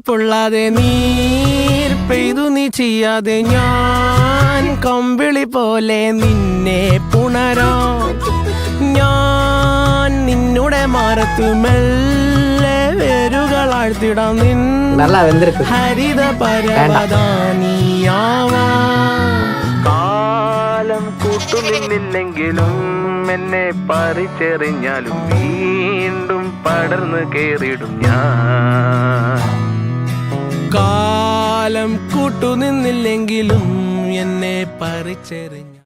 പൊള്ളാതെ നീർ പെയ്തു നീ ചെയ്യാതെ ഞാൻ കമ്പിളി പോലെ നിന്നെ പുണരോ ഞാൻ നിന്നുടെ മാറത്തു മെല്ലെ വേരുകളാഴ്ത്തിടാം നിൻ ഹരിത പരവതാനിയാവാ കാലം കൂട്ടുനിന്നില്ലെങ്കിലും എന്നെ പറിച്ചെറിഞ്ഞാലും വീണ്ടും പടർന്നു കേറിടും ഞാൻ കാലം കൂട്ടുനിന്നില്ലെങ്കിലും എന്നെ പറിച്ചെറിഞ്ഞ